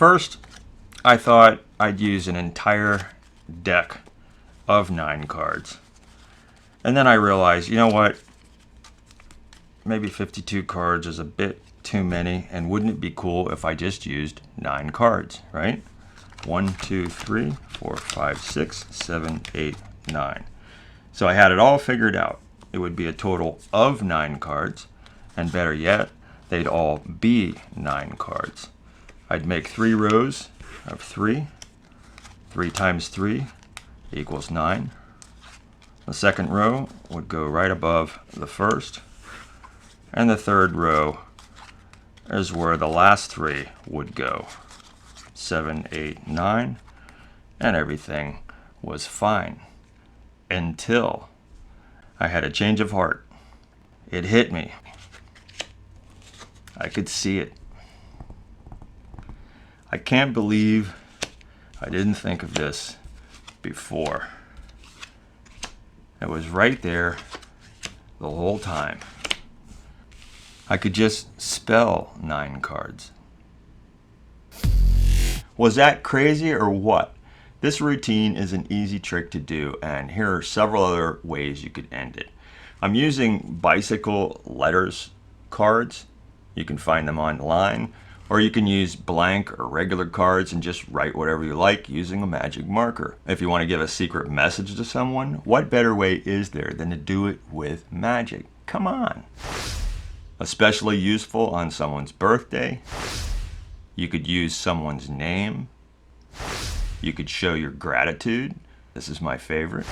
First, I thought I'd use an entire deck of 9 cards. And then I realized, you know what? Maybe 52 cards is a bit too many, and wouldn't it be cool if I just used 9 cards, right? 1, 2, 3, 4, 5, 6, 7, 8, 9. So I had it all figured out. It would be a total of 9 cards, and better yet, they'd all be 9 cards. I'd make 3 rows of 3. 3 times 3 equals 9. The second row would go right above the first, and the third row is where the last 3 would go. 7, 8, 9, and everything was fine until I had a change of heart. It hit me. I could see it. I can't believe I didn't think of this before. It was right there the whole time. I could just spell 9 cards. Was that crazy or what? This routine is an easy trick to do, and here are several other ways you could end it. I'm using bicycle letters cards. You can find them online, or you can use blank or regular cards and just write whatever you like using a magic marker. If you want to give a secret message to someone, what better way is there than to do it with magic? Come on. Especially useful on someone's birthday. You could use someone's name. You could show your gratitude. This is my favorite.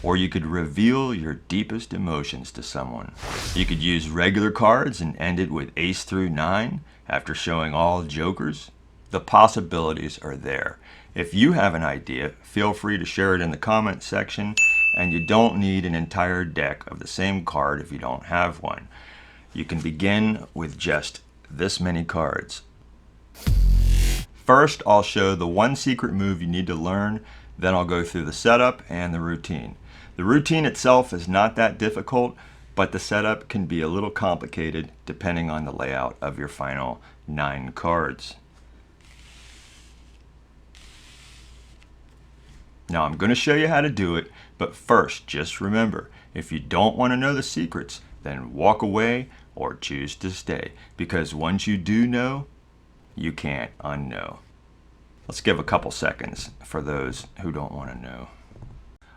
Or you could reveal your deepest emotions to someone. You could use regular cards and end it with ace through 9 after showing all jokers. The possibilities are there. If you have an idea, feel free to share it in the comment section, and you don't need an entire deck of the same card if you don't have one. You can begin with just this many cards. First, I'll show the one secret move you need to learn, then I'll go through the setup and the routine. The routine itself is not that difficult, but the setup can be a little complicated depending on the layout of your final 9 cards. Now I'm going to show you how to do it, but first just remember, if you don't want to know the secrets, then walk away or choose to stay, because once you do know, you can't unknow. Let's give a couple seconds for those who don't want to know.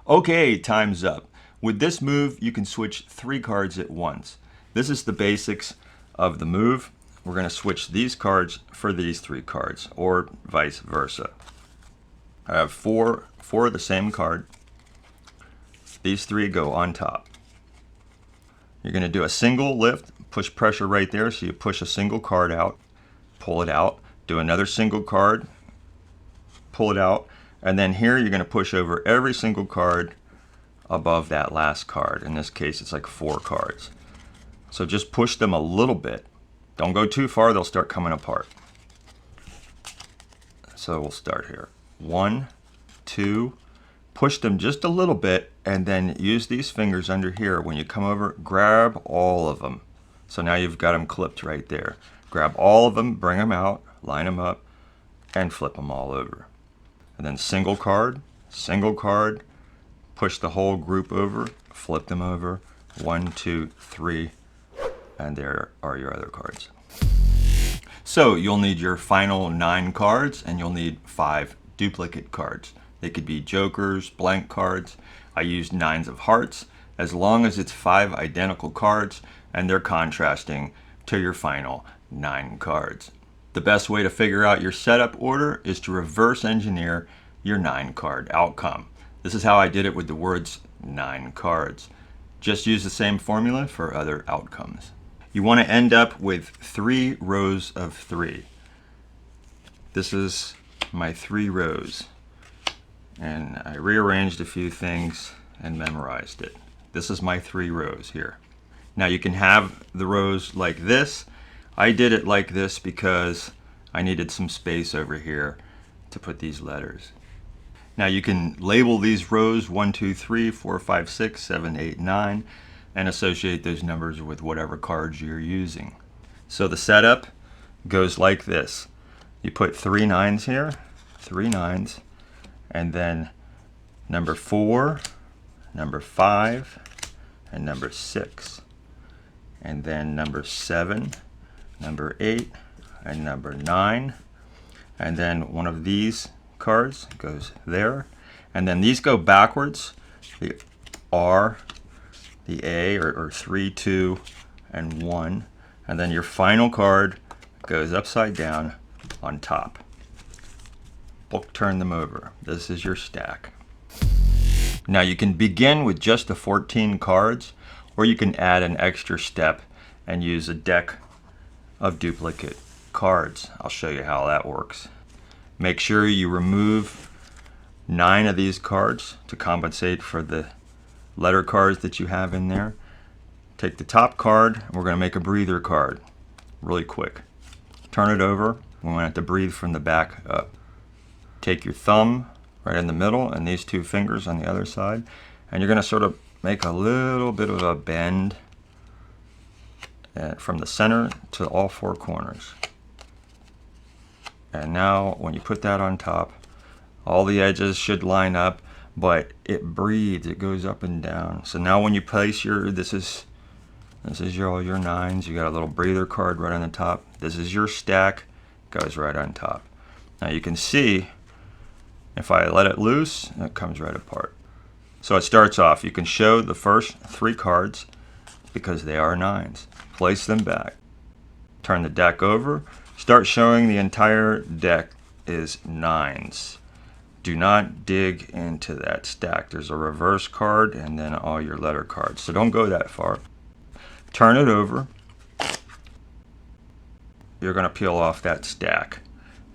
Okay, time's up. With this move, you can switch 3 cards at once. This is the basics of the move. We're going to switch these cards for these 3 cards, or vice versa. I have 4 of the same card. These 3 go on top. You're going to do a single lift, push pressure right there, so you push a single card out, pull it out, do another single card, pull it out, and then here you're going to push over every single card above that last card. In this case, it's like 4 cards. So just push them a little bit. Don't go too far, they'll start coming apart. So we'll start here. 1, 2, push them just a little bit, and then use these fingers under here. When you come over, grab all of them. So now you've got them clipped right there. Grab all of them, bring them out, line them up, and flip them all over. And then single card, push the whole group over, flip them over, 1, 2, 3, and there are your other cards. So you'll need your final 9 cards, and you'll need 5 duplicate cards. They could be jokers, blank cards. I used 9s of hearts, as long as it's 5 identical cards, and they're contrasting to your final 9 cards. The best way to figure out your setup order is to reverse engineer your 9 card outcome. This is how I did it with the words 9 cards. Just use the same formula for other outcomes. You want to end up with 3 rows of 3. This is my 3 rows. And I rearranged a few things and memorized it. This is my 3 rows here. Now you can have the rows like this. I did it like this because I needed some space over here to put these letters. Now you can label these rows 1, 2, 3, 4, 5, 6, 7, 8, 9 and associate those numbers with whatever cards you're using. So the setup goes like this. You put 3 9s here, 3 9s, and then number 4, number 5, and number 6. And then number 7, number 8, and number 9. And then one of these cards goes there. And then these go backwards. The R, the A, or 3, 2, and 1. And then your final card goes upside down on top. Book turn them over. This is your stack. Now you can begin with just the 14 cards, or you can add an extra step and use a deck of duplicate cards. I'll show you how that works. Make sure you remove 9 of these cards to compensate for the letter cards that you have in there. Take the top card, and we're going to make a breather card really quick. Turn it over. We want it to breathe from the back up. Take your thumb right in the middle and these 2 fingers on the other side, and you're going to sort of make a little bit of a bend from the center to all 4 corners. And now when you put that on top, all the edges should line up, but it breathes, it goes up and down. So now when you place your, this is all your 9s, you got a little breather card right on the top. This is your stack, goes right on top. Now you can see, if I let it loose, it comes right apart. So it starts off, you can show the first 3 cards because they are 9s. Place them back. Turn the deck over. Start showing the entire deck is 9s. Do not dig into that stack. There's a reverse card and then all your letter cards. So don't go that far. Turn it over. You're going to peel off that stack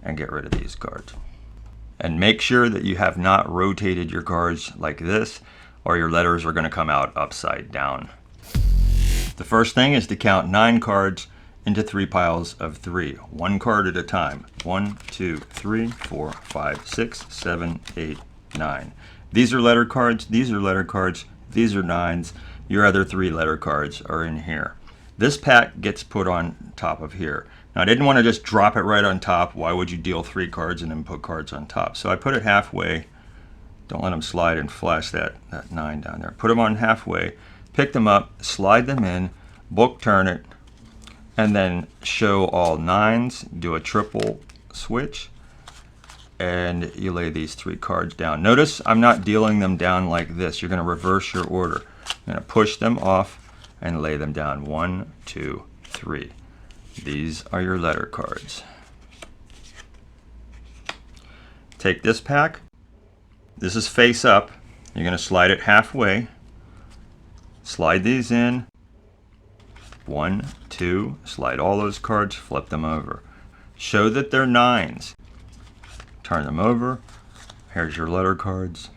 and get rid of these cards. And make sure that you have not rotated your cards like this, or your letters are going to come out upside down. The first thing is to count 9 cards into 3 piles of 3, 1 card at a time. 1, 2, 3, 4, 5, 6, 7, 8, 9. These are letter cards, these are letter cards, these are 9s. Your other 3 letter cards are in here. This pack gets put on top of here. Now I didn't want to just drop it right on top. Why would you deal 3 cards and then put cards on top? So I put it halfway. Don't let them slide and flash that 9 down there. Put them on halfway, pick them up, slide them in, book turn it, and then show all 9s, do a triple switch, and you lay these 3 cards down. Notice I'm not dealing them down like this. You're going to reverse your order. You're going to push them off and lay them down. 1, 2, 3. These are your letter cards. Take this pack. This is face up. You're going to slide it halfway. Slide these in. 1, 2. Slide all those cards. Flip them over. Show that they're 9s. Turn them over. Here's your letter cards.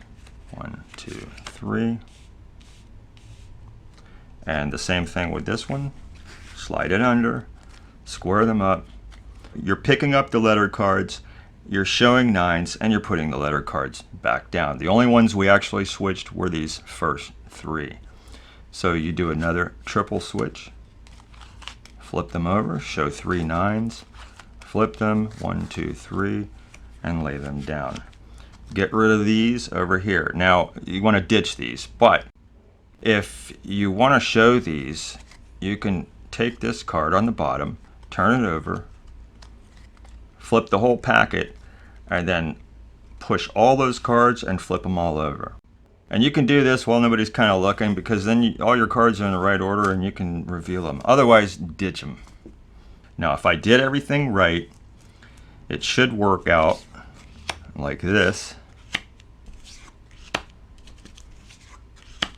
1, 2, 3. And the same thing with this one. Slide it under. Square them up. You're picking up the letter cards, you're showing 9s, and you're putting the letter cards back down. The only ones we actually switched were these first 3. So you do another triple switch, flip them over, show 3 9s, flip them, 1, 2, 3, and lay them down. Get rid of these over here. Now you want to ditch these, but if you want to show these, you can take this card on the bottom, turn it over, flip the whole packet, and then push all those cards and flip them all over. And you can do this while nobody's kind of looking, because then all your cards are in the right order and you can reveal them. Otherwise, ditch them. Now, if I did everything right, it should work out like this.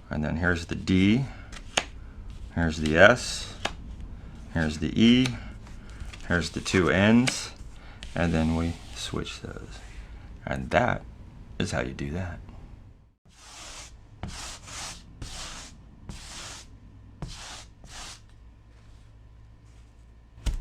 And then here's the D, here's the S, here's the E, here's the 2 N's, and then we switch those. And that is how you do that.